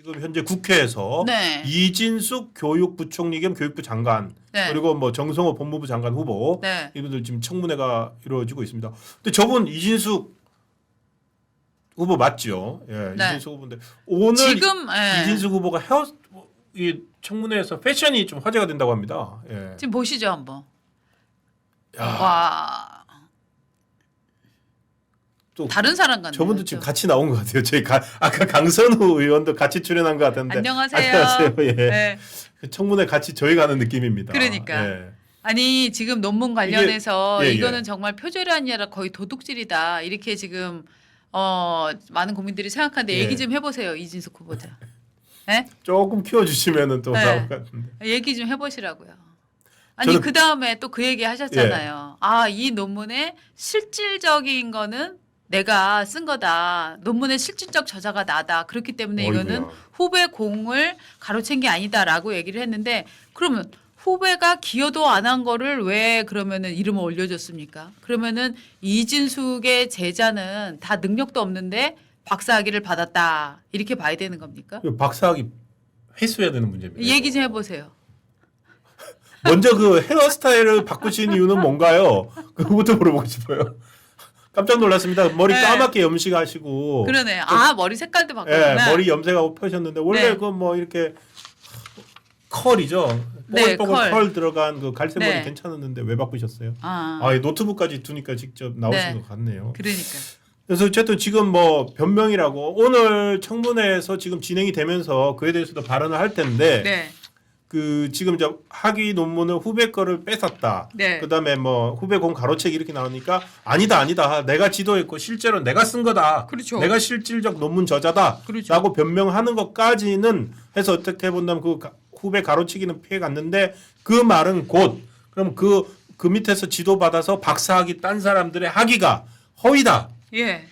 지금 현재 국회에서 네. 이진숙 교육부총리 겸 교육부 장관 네. 그리고 뭐 정성호 법무부 장관 후보 네. 이분들 지금 청문회가 이루어지고 있습니다. 근데 저분 이진숙 후보 맞죠? 예, 네. 이진숙 후보인데 오늘 지금 예. 이진숙 후보가 이 청문회에서 패션이 좀 화제가 된다고 합니다. 예. 지금 보시죠 한번. 야, 와. 또 다른 사람 같네요. 저분도 지금 같이 나온 것 같아요. 저희 아까 강선우 의원도 같이 출연한 것 같은데. 안녕하세요. 안녕하세요. 예. 네. 청문회 같이 저희 가는 느낌입니다. 그러니까. 예. 아니 지금 논문 관련해서 예, 예. 이거는 정말 표절이 아니라 거의 도둑질이다 이렇게 지금 많은 국민들이 생각하는데 예. 얘기 좀 해보세요 이진숙 후보자. 네? 조금 키워주시면은 또 네. 나올 것 같은데. 얘기 좀 해보시라고요. 아니 저는- 그 다음에 또 그 얘기 하셨잖아요. 아, 이 논문의 실질적인 거는 내가 쓴 거다. 논문의 실질적 저자가 나다. 그렇기 때문에 이거는 어이구야. 후배 공을 가로챈 게 아니다라고 얘기를 했는데 그러면 후배가 기여도 안 한 거를 왜 그러면은 이름을 올려줬습니까? 그러면은 이진숙의 제자는 다 능력도 없는데 박사학위를 받았다. 이렇게 봐야 되는 겁니까? 이거 박사학위 회수해야 되는 문제입니다. 얘기 좀 해보세요. 먼저 그 헤어스타일을 바꾸신 이유는 뭔가요? 그거부터 물어보고 싶어요. 깜짝 놀랐습니다. 머리 네. 까맣게 염식하시고. 그러네. 아, 머리 색깔도 예, 바꿨구나. 머리 염색하고 펴셨는데 원래 네. 그 뭐 이렇게 컬이죠. 네, 뽀글뽀글 컬 들어간 그 갈색 머리 네. 괜찮았는데 왜 바꾸셨어요? 아, 이 노트북까지 두니까 직접 나오신 네. 것 같네요. 그러니까. 그래서 어쨌든 지금 뭐 변명이라고 오늘 청문회에서 지금 진행이 되면서 그에 대해서도 발언을 할 텐데 네. 그 지금 이제 학위 논문을 후배 거를 뺏었다. 네. 그다음에 뭐 후배 공 가로채기 이렇게 나오니까 아니다. 내가 지도했고 실제로 내가 쓴 거다. 그렇죠. 내가 실질적 논문 저자다. 그렇죠. 라고 변명하는 것까지는 해서 어떻게 본다면 그 후배 가로치기는 피해 갔는데 그 말은 곧 그럼 그 밑에서 지도받아서 박사학위 딴 사람들의 학위가 허위다. 예.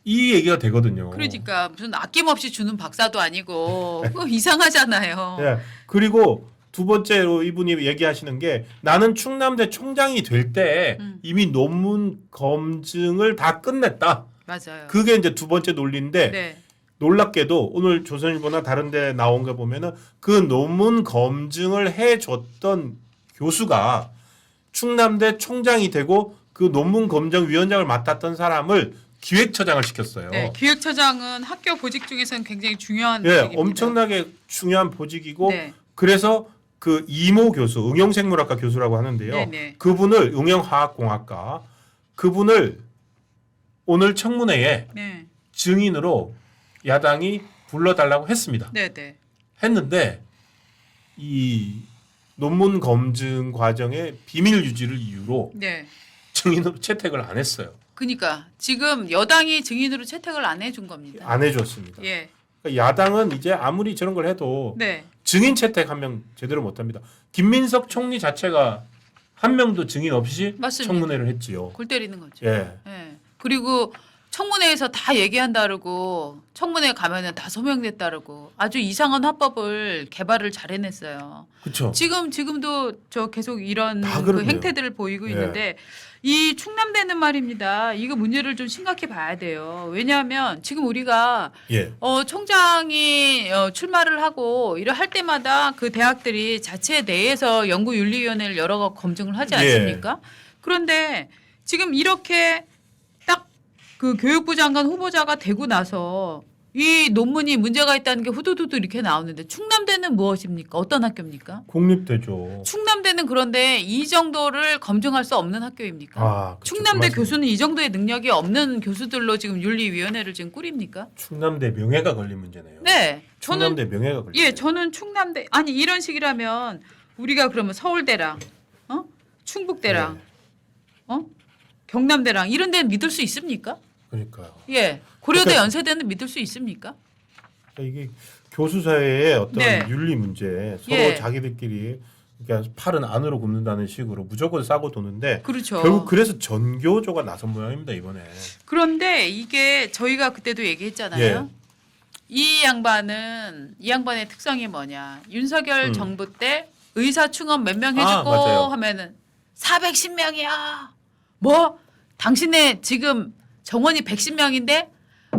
이 얘기가 되거든요. 그러니까 무슨 아낌없이 주는 박사도 아니고 그거 이상하잖아요. 예. 그리고 두 번째로 이분이 얘기하시는 게 나는 충남대 총장이 될 때 이미 논문 검증을 다 끝냈다. 맞아요. 그게 이제 두 번째 논리인데 네. 놀랍게도 오늘 조선일보나 다른 데 나온 거 보면은 그 논문 검증을 해줬던 교수가 충남대 총장이 되고 그 논문 검증 위원장을 맡았던 사람을 기획처장을 시켰어요. 네. 기획처장은 학교 보직 중에서는 굉장히 중요한 예, 보직입니다. 엄청나게 중요한 보직이고 네. 그래서 그 이모 교수, 응용생물학과 교수라고 하는데요. 네네. 그분을 응용화학공학과 그분을 오늘 청문회에 네. 증인으로 야당이 불러달라고 했습니다. 네, 네. 했는데 이 논문 검증 과정의 비밀 유지를 이유로 네. 증인으로 채택을 안 했어요. 그러니까 지금 여당이 증인으로 채택을 안 해준 겁니다. 안 해줬습니다. 예. 그러니까 야당은 이제 아무리 저런 걸 해도 네. 증인 채택 한 명 제대로 못합니다. 김민석 총리 자체가 한 명도 증인 없이 맞습니다. 청문회를 했지요. 골 때리는 거죠. 예. 예. 그리고 청문회에서 다 얘기한다르고 청문회 가면은 다 소명됐다르고 아주 이상한 화법을 개발을 잘 해냈어요. 그렇죠. 지금도 저 계속 이런 다 그 그러네요. 행태들을 보이고 예. 있는데 이 충남대는 말입니다. 이거 문제를 좀 심각히 봐야 돼요. 왜냐하면 지금 우리가 예. 총장이 출마를 하고 이를 할 때마다 그 대학들이 자체 내에서 연구윤리위원회를 여러 거 검증을 하지 예. 않습니까? 그런데 지금 이렇게 딱 그 교육부 장관 후보자가 되고 나서 이 논문이 문제가 있다는 게 후두두두 이렇게 나오는데 충남대는 무엇입니까? 어떤 학교입니까? 공립대죠. 충남대는 그런데 이 정도를 검증할 수 없는 학교입니까? 그렇죠. 충남대 그 말씀이에요. 교수는 이 정도의 능력이 없는 교수들로 지금 윤리위원회를 지금 꾸립니까? 충남대 명예가 걸린 문제네요. 네, 저는 충남대 명예가 걸린. 예, 저는 충남대 아니 이런 식이라면 우리가 그러면 서울대랑 충북대랑 네. 경남대랑 이런 데는 믿을 수 있습니까? 그러니까요. 예, 고려대 그러니까- 연세대는 믿을 수 있습니까? 이게 교수 사회의 어떤 네. 윤리 문제 서로 예. 자기들끼리 그러니까 팔은 안으로 굽는다는 식으로 무조건 싸고 도는데 그렇죠. 결국 그래서 전교조가 나선 모양입니다 이번에. 그런데 이게 저희가 그때도 얘기했잖아요. 예. 이 양반의 특성이 뭐냐? 윤석열 정부 때 의사 충원 몇 명 해주고 맞아요. 하면은 410명이야. 뭐 당신네 지금 정원이 110명인데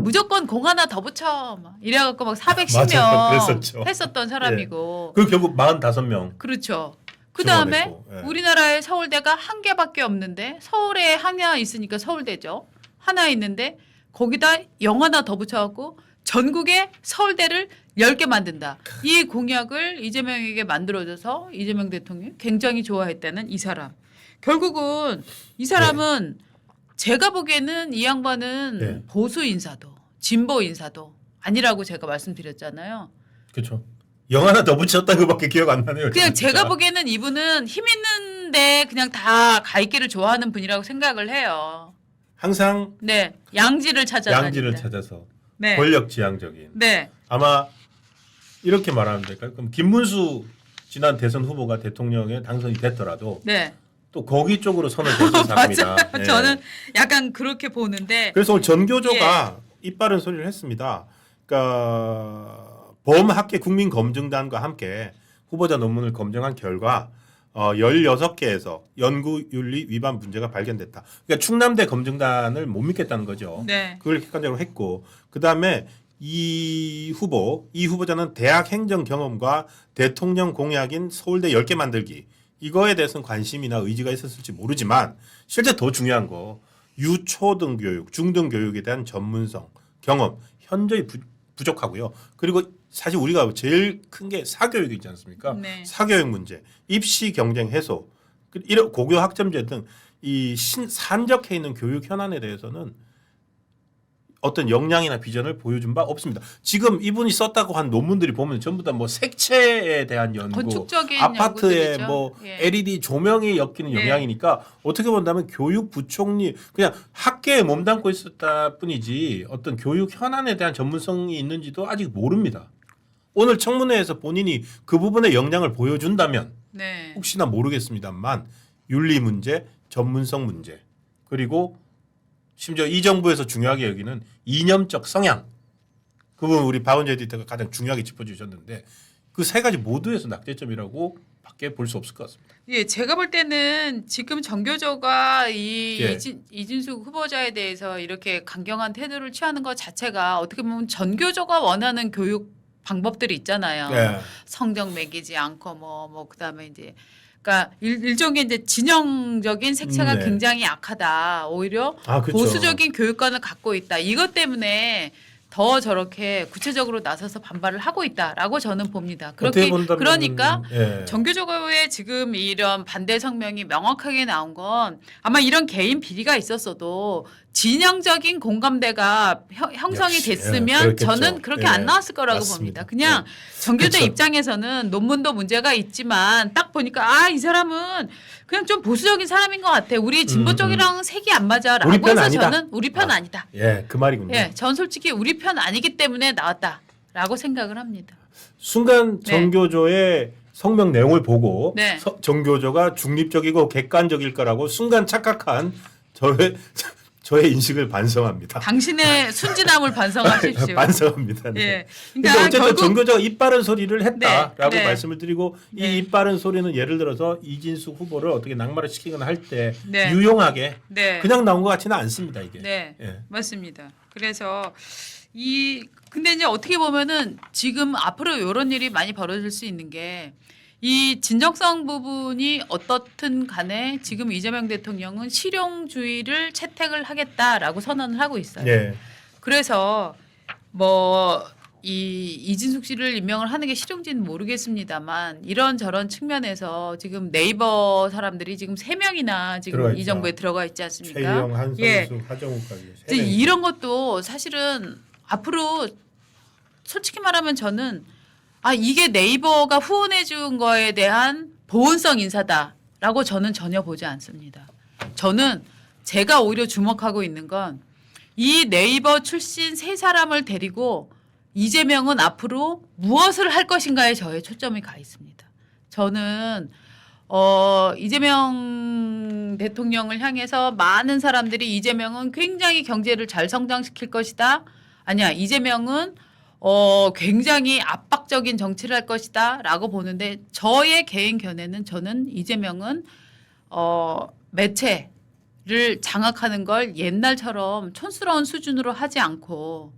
무조건 공 하나 더 붙여 막 이래갖고 막 맞아요. 410명 그랬었죠. 했었던 사람이고. 그 결국 45명. 그렇죠. 그 다음에 증원했고, 예. 우리나라의 서울대가 한 개밖에 없는데 서울에 하나 있으니까 서울대죠. 하나 있는데 거기다 영 하나 더 붙여갖고 전국에 서울대를 10개 만든다. 이 공약을 이재명에게 만들어줘서 이재명 대통령이 굉장히 좋아했다는 이 사람. 결국은 이 사람은 제가 보기에는 이 양반은 네. 보수 인사도 진보 인사도 아니라고 제가 말씀드렸잖아요. 그렇죠. 영 하나 더 붙였다 그밖에 기억 안 나네요. 그냥 진짜. 제가 보기에는 이분은 힘 있는데 그냥 다 가있기를 좋아하는 분이라고 생각을 해요. 항상 네, 양지를 찾아다닌다. 양지를 찾아서 네, 권력지향적인. 네, 아마 이렇게 말하면 될까요? 그럼 김문수 지난 대선 후보가 대통령에 당선이 됐더라도 네. 또 거기 쪽으로 선을 댔던 사람이다. 맞아요. 예. 저는 약간 그렇게 보는데. 그래서 오늘 전교조가 이빠른 소리를 했습니다. 그러니까 범학계 국민검증단과 함께 후보자 논문을 검증한 결과 16개에서 연구윤리 위반 문제가 발견됐다. 그러니까 충남대 검증단을 못 믿겠다는 거죠. 네, 그걸 객관적으로 했고 그다음에 이 후보자는 대학 행정 경험과 대통령 공약인 서울대 10개 만들기 이거에 대해서는 관심이나 의지가 있었을지 모르지만 실제 더 중요한 거 유초등 교육, 중등 교육에 대한 전문성, 경험 현저히 부족하고요. 그리고 사실 우리가 제일 큰 게 사교육이 있지 않습니까? 네. 사교육 문제, 입시 경쟁 해소, 이런 고교 학점제 등 이 산적해 있는 교육 현안에 대해서는 어떤 역량이나 비전을 보여준 바 없습니다. 지금 이분이 썼다고 한 논문들이 보면 전부 다 뭐 색채에 대한 연구, 건축적인 아파트에 연구들이죠. 뭐 예. LED 조명이 엮이는 예. 영향이니까 어떻게 본다면 교육부총리 그냥 학계에 몸담고 있었다 뿐이지 어떤 교육 현안에 대한 전문성이 있는지도 아직 모릅니다. 오늘 청문회에서 본인이 그 부분의 역량을 보여준다면 네. 혹시나 모르겠습니다만 윤리 문제, 전문성 문제 그리고 심지어 이 정부에서 중요하게 여기는 이념적 성향 그 부분 우리 박은재 에디터가 가장 중요하게 짚어주셨는데 그 세 가지 모두에서 낙제점이라고 밖에 볼 수 없을 것 같습니다. 예, 제가 볼 때는 지금 정교조가 이 예. 이진숙 후보자에 대해서 이렇게 강경한 태도를 취하는 것 자체가 어떻게 보면 전교조가 원하는 교육 방법들이 있잖아요. 네. 성적 매기지 않고 뭐 그다음에 이제 그러니까 일종의 이제 진영적인 색채가 네. 굉장히 약하다. 오히려 그렇죠. 보수적인 교육관을 갖고 있다. 이것 때문에 더 저렇게 구체적으로 나서서 반발을 하고 있다라고 저는 봅니다. 어떻게 본다면, 그러니까 예. 정교조의 지금 이런 반대 성명이 명확하게 나온 건 아마 이런 개인 비리가 있었어도 진영적인 공감대가 형성이 역시, 됐으면 예, 그렇겠죠. 저는 그렇게 예, 안 나왔을 거라고 맞습니다. 봅니다. 그냥 정교조 그쵸. 입장에서는 논문도 문제가 있지만 딱 보니까 이 사람은 그냥 좀 보수적인 사람인 것 같아. 우리 진보 쪽이랑 색이 안 맞아라고 우리 편 해서 아니다. 저는 우리 편 아니다. 예, 그 말이군요. 예, 전 솔직히 우리 편 아니기 때문에 나왔다라고 생각을 합니다. 순간 네. 정교조의 성명 내용을 보고 네. 정교조가 중립적이고 객관적일 거라고 순간 착각한 저의 인식을 반성합니다. 당신의 순진함을 반성하십시오. 반성합니다. 네. 예. 근데 그러니까 어쨌든 결국 정교조가 이빠른 소리를 했다라고 네, 네. 말씀을 드리고 네. 이 이빠른 소리는 예를 들어서 이진숙 후보를 어떻게 낙마를 시키거나 할 때 네. 유용하게 네. 그냥 나온 것 같지는 않습니다. 이게. 네. 예. 맞습니다. 그래서 근데 이제 어떻게 보면은 지금 앞으로 이런 일이 많이 벌어질 수 있는 게 이 진정성 부분이 어떻든 간에 지금 이재명 대통령은 실용주의를 채택을 하겠다라고 선언을 하고 있어요. 네. 그래서 뭐 이진숙 씨를 임명을 하는 게 실용지는 모르겠습니다만 이런저런 측면에서 지금 네이버 사람들이 지금 3명이나 지금 들어가 이 있죠. 정부에 들어가 있지 않습니까? 최희영, 한성수, 예. 하정우까지. 이제 이런 것도 사실은 앞으로 솔직히 말하면 저는 이게 네이버가 후원해 준 거에 대한 보온성 인사다라고 저는 전혀 보지 않습니다. 저는 제가 오히려 주목하고 있는 건 이 네이버 출신 3사람을 데리고 이재명은 앞으로 무엇을 할 것인가에 저의 초점이 가 있습니다. 저는 이재명 대통령을 향해서 많은 사람들이 이재명은 굉장히 경제를 잘 성장시킬 것이다. 아니야, 이재명은 굉장히 압박적인 정치를 할 것이다라고 보는데 저의 개인 견해는 저는 이재명은 매체 장악하는 걸 옛날처럼 촌스러운 수준으로 하지 않고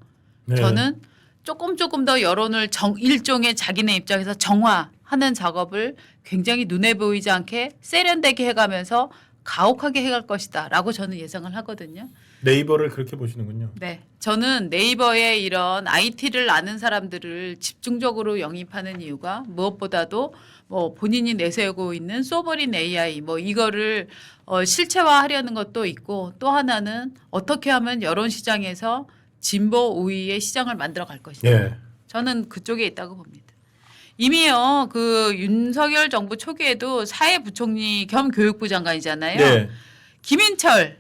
네. 저는 조금 더 여론을 일종의 자기네 입장에서 정화하는 작업을 굉장히 눈에 보이지 않게 세련되게 해가면서 가혹하게 해갈 것이다라고 저는 예상을 하거든요. 네이버를 그렇게 보시는군요. 네, 저는 네이버의 이런 IT를 아는 사람들을 집중적으로 영입하는 이유가 무엇보다도 뭐 본인이 내세우고 있는 소버린 AI 뭐 이거를 실체화하려는 것도 있고 또 하나는 어떻게 하면 여론 시장에서 진보 우위의 시장을 만들어 갈 것이다. 예. 저는 그쪽에 있다고 봅니다. 이미요 그 윤석열 정부 초기에도 사회부총리 겸 교육부 장관이잖아요. 네. 김인철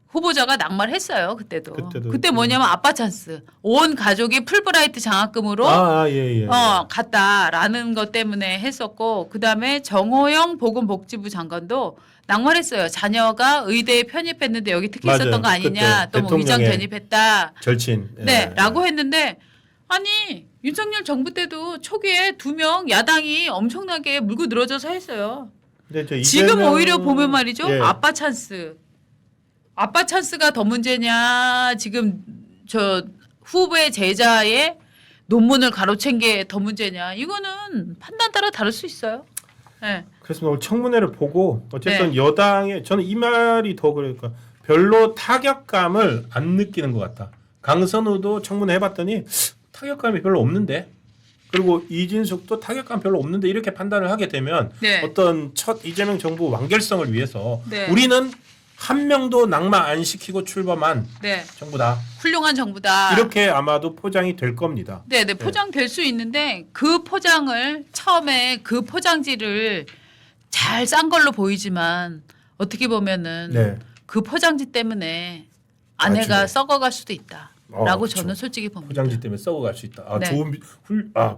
후보자가 낙마했어요. 그때도. 그때도. 그때 뭐냐면 아빠 찬스. 온 가족이 풀브라이트 장학금으로 예. 갔다라는 것 때문에 했었고 그다음에 정호영 보건복지부 장관도 낙마했어요. 자녀가 의대에 편입했는데 여기 특히 맞아요. 있었던 거 아니냐. 그때 또 뭐 위장 대통령의 전입했다. 절친. 예. 네, 라고 했는데 아니 윤석열 정부 때도 초기에 2명 야당이 엄청나게 물고 늘어져서 했어요. 근데 저 지금 이재명- 오히려 보면 말이죠. 예. 아빠 찬스가 더 문제냐 지금 저 후보의 제자의 논문을 가로챈 게 더 문제냐 이거는 판단 따라 다를 수 있어요. 네. 그래서 오늘 청문회를 보고 어쨌든 네. 여당의 저는 이 말이 더 그러니까 별로 타격감을 안 느끼는 것 같다. 강선우도 청문회 해봤더니 타격감이 별로 없는데 그리고 이진숙도 타격감 별로 없는데 이렇게 판단을 하게 되면 네. 어떤 첫 이재명 정부 완결성을 위해서 네. 우리는 한 명도 낙마 안 시키고 출범한 네. 정부다. 훌륭한 정부다. 이렇게 아마도 포장이 될 겁니다. 네, 포장될 수 있는데 그 포장을 처음에 그 포장지를 잘 싼 걸로 보이지만 어떻게 보면은 네. 그 포장지 때문에 아내가 나중에. 썩어갈 수도 있다라고 그렇죠. 저는 솔직히 봅니다. 포장지 때문에 썩어갈 수 있다. 아, 네. 좋은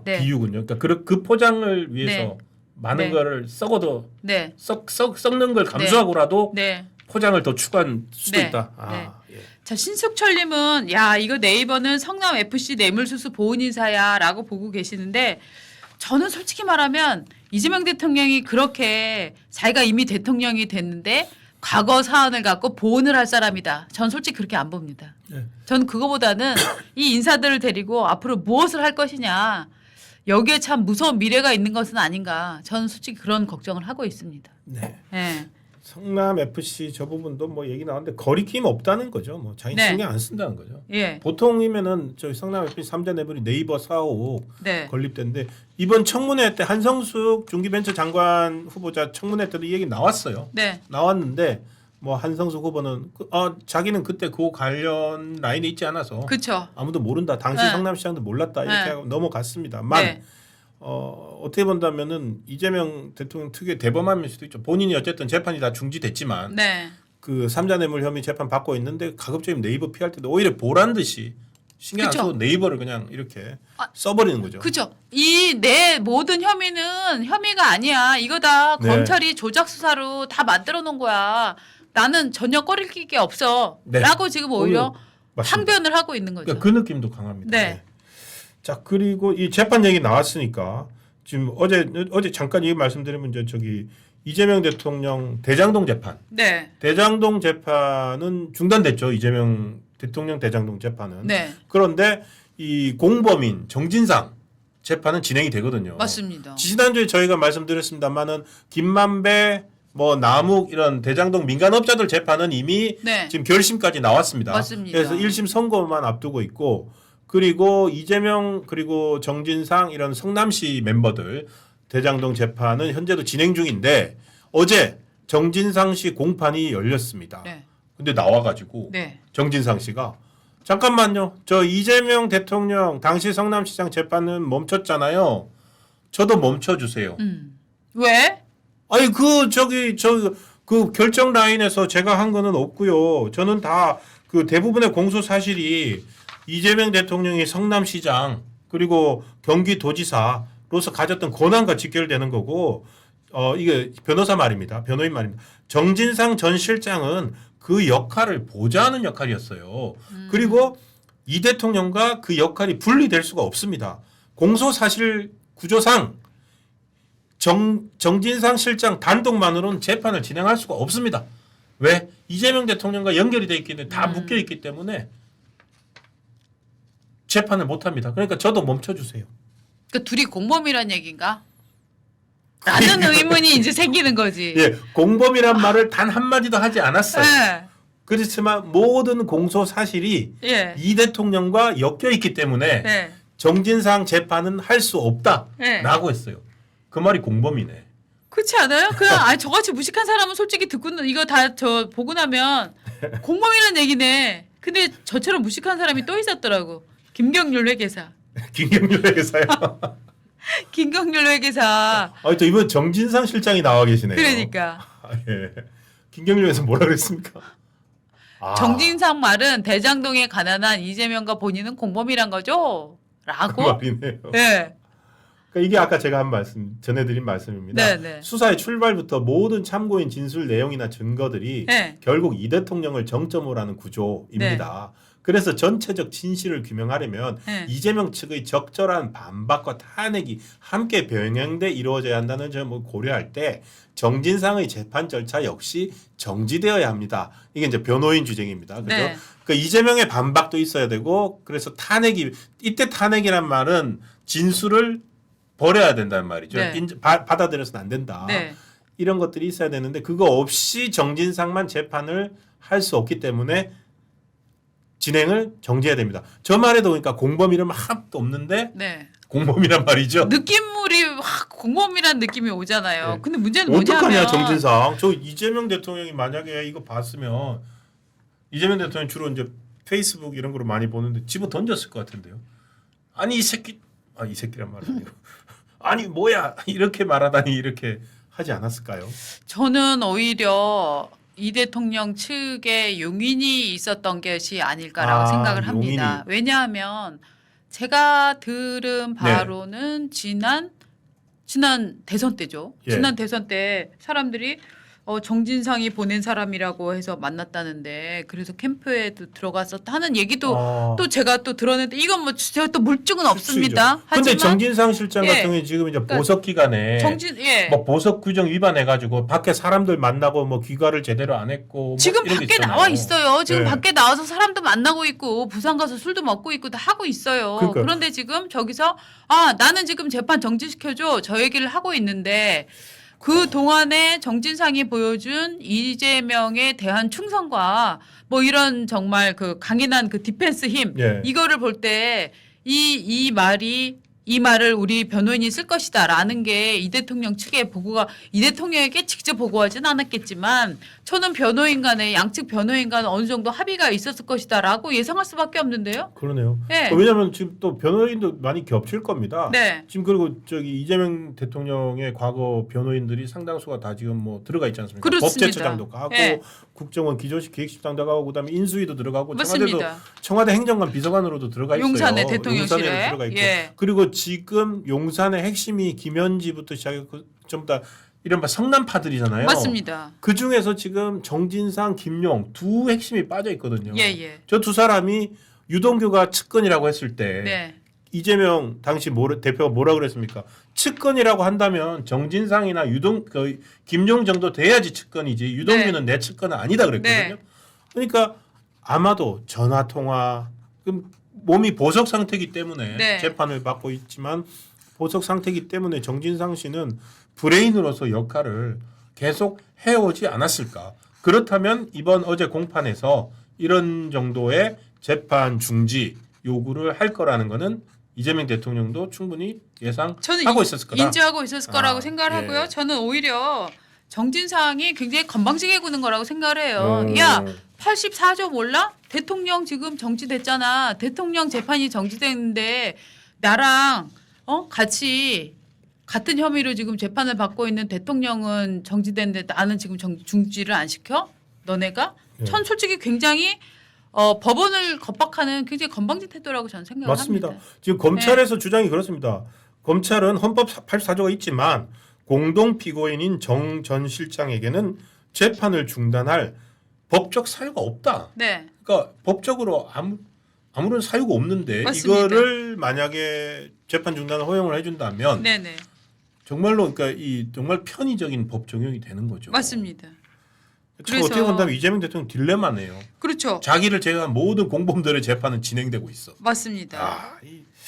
네. 비유군요. 그러니까 그 포장을 위해서 네. 많은 네. 거를 썩어도 네, 썩는 걸 감수하고라도 네. 포장을 더 추가할 수도 네. 있다. 네. 예. 자 신숙철님은 야 이거 네이버는 성남 FC 뇌물수수 보훈 인사야라고 보고 계시는데 저는 솔직히 말하면 이재명 대통령이 그렇게 자기가 이미 대통령이 됐는데 과거 사안을 갖고 보훈을 할 사람이다. 전 솔직히 그렇게 안 봅니다. 네. 전 그거보다는 이 인사들을 데리고 앞으로 무엇을 할 것이냐. 여기에 참 무서운 미래가 있는 것은 아닌가. 저는 솔직히 그런 걱정을 하고 있습니다. 네. 네. 성남 FC 저 부분도 뭐 얘기 나왔는데 거리낌 없다는 거죠. 뭐 자기 네. 신경 안 쓴다는 거죠. 예. 보통이면은 저희 성남 FC 3자 내부리 네이버 사옥 네. 건립된데 이번 청문회 때 한성숙 중기벤처 장관 후보자 청문회 때도 이 얘기 나왔어요. 네. 나왔는데 뭐 한성숙 후보는 자기는 그때 그 관련 라인에 있지 않아서 그렇죠. 아무도 모른다. 당시 네. 성남시장도 몰랐다 이렇게 네. 하고 넘어갔습니다만 네. 어떻게 본다면은 이재명 대통령 특유의 대범함일 수도 있죠. 본인이 어쨌든 재판이 다 중지됐지만 네. 그 삼자뇌물 혐의 재판 받고 있는데 가급적이면 네이버 피할 때도 오히려 보란 듯이 신경 안 그쵸. 쓰고 네이버를 그냥 이렇게 아, 써버리는 거죠. 그죠. 이 내 모든 혐의는 혐의가 아니야. 이거 다 네. 검찰이 조작 수사로 다 만들어 놓은 거야. 나는 전혀 꺼릴 게 없어. 네. 라고 지금 오히려 맞습니다. 항변을 하고 있는 거죠. 그러니까 그 느낌도 강합니다. 네. 자 그리고 이 재판 얘기 나왔으니까 지금 어제 잠깐 이 말씀드리면 저기 이재명 대통령 대장동 재판. 네. 대장동 재판은 중단됐죠. 이재명 대통령 대장동 재판은. 네. 그런데 이 공범인 정진상 재판은 진행이 되거든요. 맞습니다. 지난주에 저희가 말씀드렸습니다만은 김만배 뭐 남욱 이런 대장동 민간업자들 재판은 이미 네. 지금 결심까지 나왔습니다. 맞습니다. 그래서 1심 선고만 앞두고 있고 그리고 이재명 그리고 정진상 이런 성남시 멤버들 대장동 재판은 현재도 진행 중인데 어제 정진상 씨 공판이 열렸습니다. 네. 근데 나와가지고 네. 정진상 씨가 잠깐만요. 저 이재명 대통령 당시 성남시장 재판은 멈췄잖아요. 저도 멈춰주세요. 왜? 아니 그 결정 라인에서 제가 한 거는 없고요. 저는 다 그 대부분의 공소 사실이 이재명 대통령이 성남시장 그리고 경기도지사로서 가졌던 권한과 직결되는 거고 이게 변호사 말입니다. 변호인 말입니다. 정진상 전 실장은 그 역할을 보좌하는 역할이었어요. 그리고 이 대통령과 그 역할이 분리될 수가 없습니다. 공소 사실 구조상 정진상 실장 단독만으로는 재판을 진행할 수가 없습니다. 왜? 이재명 대통령과 연결이 돼 있기 때문에 다 묶여 있기 때문에 재판을 못 합니다. 그러니까 저도 멈춰주세요. 그 둘이 공범이란 얘기인가? 라는 의문이 이제 생기는 거지. 예, 공범이란 말을 단 한마디도 하지 않았어요. 네. 그렇지만 모든 공소 사실이 예. 이 대통령과 엮여 있기 때문에 네. 정진상 재판은 할 수 없다라고 네. 했어요. 그 말이 공범이네. 그렇지 않아요? 그냥 저같이 무식한 사람은 솔직히 듣고는 이거 다 저 보고 나면 공범이란 얘기네. 근데 저처럼 무식한 사람이 또 있었더라고. 김경률 회계사. 김경률 회계사요. 김경률 회계사. 또 이번 정진상 실장이 나와 계시네요. 그러니까 예. 김경률 회계사 뭐라 그랬습니까? 정진상 말은 대장동에 가난한 이재명과 본인은 공범이란 거죠? 그 라고? 말이네요. 네. 그러니까 이게 아까 제가 한 말씀 전해드린 말씀입니다. 네. 수사의 출발부터 모든 참고인 진술 내용이나 증거들이 네. 결국 이 대통령을 정점으로 하는 구조입니다. 그래서 전체적 진실을 규명하려면 네. 이재명 측의 적절한 반박과 탄핵이 함께 병행돼 이루어져야 한다는 점을 고려할 때 정진상의 재판 절차 역시 정지되어야 합니다. 이게 이제 변호인 주장입니다. 그죠? 네. 그 이재명의 반박도 있어야 되고 그래서 탄핵이 이때 탄핵이란 말은 진술을 버려야 된다는 말이죠. 네. 받아들여서는 안 된다. 네. 이런 것들이 있어야 되는데 그거 없이 정진상만 재판을 할 수 없기 때문에 진행을 정지해야 됩니다. 저 말에도 그러니까 공범 이름 하나도 없는데 네. 공범이란 말이죠. 느낌물이 확 공범이란 느낌이 오잖아요. 네. 근데 문제는 뭐냐면 어떡하냐 정진상. 저 이재명 대통령이 만약에 이거 봤으면 이재명 대통령 주로 이제 페이스북 이런 거로 많이 보는데 집어 던졌을 것 같은데요. 아니 이 새끼 이 새끼란 말은 아니고 아니 뭐야 이렇게 말하다니 이렇게 하지 않았을까요? 저는 오히려 이 대통령 측에 용인이 있었던 것이 아닐까라고 생각을 합니다. 용인이. 왜냐하면 제가 들은 바로는 지난 대선 때죠. 예. 지난 대선 때 사람들이 정진상이 보낸 사람이라고 해서 만났다는데 그래서 캠프에도 들어갔었다 하는 얘기도 또 제가 또 들었는데 이건 뭐 제가 또 물증은 없습니다. 근데 하지만 정진상 실장 예. 같은 경우에 지금 이제 그러니까 보석 기간에 뭐 보석 규정 위반해 가지고 밖에 사람들 만나고 뭐 귀가를 제대로 안 했고 지금 뭐 이런 게 밖에 있잖아요. 나와 있어요. 지금 네. 밖에 나와서 사람도 만나고 있고 부산 가서 술도 먹고 있고 다 하고 있어요. 그러니까요. 그런데 지금 저기서 나는 지금 재판 정지시켜줘 저 얘기를 하고 있는데 그 동안에 정진상이 보여준 이재명에 대한 충성과 뭐 이런 정말 그 강인한 그 디펜스 힘 예. 이거를 볼 때 이 말을 우리 변호인이 쓸 것이다라는 게 이 대통령 측의 보고가 이 대통령에게 직접 보고하진 않았겠지만 저는 변호인 간에 양측 변호인 간 어느 정도 합의가 있었을 것이다라고 예상할 수밖에 없는데요. 그러네요. 네. 왜냐하면 지금 또 변호인도 많이 겹칠 겁니다. 네. 지금 그리고 저기 이재명 대통령의 과거 변호인들이 상당수가 다 지금 뭐 들어가 있지 않습니까? 그렇습니다. 법제처장도 가고 네. 국정원 기조식 기획실장도 가고 그다음에 인수위도 들어가고 맞습니다. 청와대 행정관 비서관으로도 들어가 있어요. 용산의 대통령실에. 용산에 들어가 있고. 예. 그리고 지금 용산의 핵심이 김현지부터 시작해서 전부 다 이른바 성남파들이잖아요. 맞습니다. 그 중에서 지금 정진상, 김용 두 핵심이 빠져 있거든요. 예. 저 두 사람이 유동규가 측근이라고 했을 때 네. 이재명 당시 대표가 뭐라 그랬습니까? 측근이라고 한다면 정진상이나 김용 정도 돼야지 측근이지 유동규는 내 측근은 아니다 그랬거든요. 네. 그러니까 아마도 전화 통화 몸이 보석 상태이기 때문에 네. 재판을 받고 있지만 보석 상태이기 때문에 정진상 씨는 브레인으로서 역할을 계속 해오지 않았을까? 그렇다면 이번 어제 공판에서 이런 정도의 재판 중지 요구를 할 거라는 거는 이재명 대통령도 충분히 예상하고 있었을 거다. 인지하고 있었을 거라고 생각을 예. 하고요. 저는 오히려 정진상이 굉장히 건방지게 구는 거라고 생각을 해요. 야 84조 몰라? 대통령 지금 정지됐잖아. 대통령 재판이 정지됐는데 나랑 같이 같은 혐의로 지금 재판을 받고 있는 대통령은 정지됐는데 나는 지금 중지를 안 시켜? 너네가? 예. 전 솔직히 굉장히 법원을 겁박하는 굉장히 건방진 태도라고 저는 생각을 맞습니다. 합니다. 지금 검찰에서 주장이 그렇습니다. 검찰은 헌법 84조가 있지만 공동 피고인인 정 전 실장에게는 재판을 중단할 법적 사유가 없다. 네. 그러니까 법적으로 아무런 사유가 없는데 맞습니다. 이거를 만약에 재판 중단을 허용을 해준다면 네네. 정말로 그러니까 이 정말 편의적인 법 적용이 되는 거죠. 맞습니다. 참 어떻게 본다면 이재명 대통령 딜레마네요. 그렇죠. 자기를 제외한 모든 공범들의 재판은 진행되고 있어. 맞습니다. 아,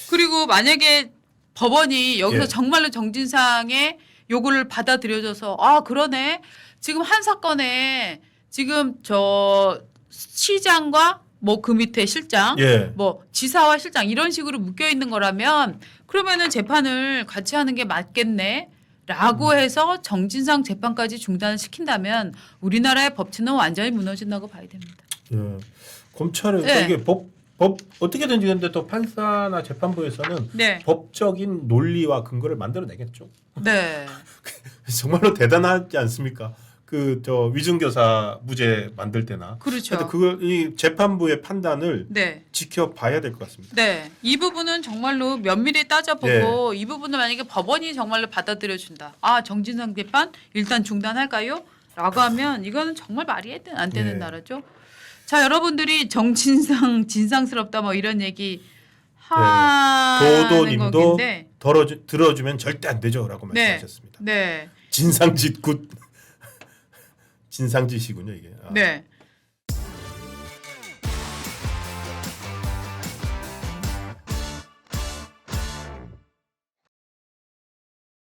그리고 만약에 법원이 여기서 예. 정말로 정진상의 요구를 받아들여줘서 아 그러네 지금 한 사건에 지금 저 시장과 뭐 그 밑에 실장 예. 뭐 지사와 실장 이런 식으로 묶여 있는 거라면 그러면은 재판을 같이 하는 게 맞겠네라고 해서 정진상 재판까지 중단을 시킨다면 우리나라의 법치는 완전히 무너진다고 봐야 됩니다. 예. 검찰은 네. 이게 법 어떻게든지 근데 또 판사나 재판부에서는 네, 법적인 논리와 근거를 만들어내겠죠. 네, 정말로 대단하지 않습니까? 그 저 위증교사 무죄 만들 때나. 그렇죠. 하여튼 그걸 이 재판부의 판단을 네. 지켜봐야 될 것 같습니다. 네, 이 부분은 정말로 면밀히 따져보고 이 부분을 만약에 법원이 정말로 받아들여준다. 아 정진상 재판 일단 중단할까요? 라고 하면 이거는 정말 말이 안 되는 네. 나라죠. 자 여러분들이 정진상 진상스럽다 뭐 이런 얘기 하는 도도님도 거긴데 들어주면 절대 안 되죠라고 네. 말씀하셨습니다. 네, 진상짓 굿 진상짓이군요 이게. 아. 네.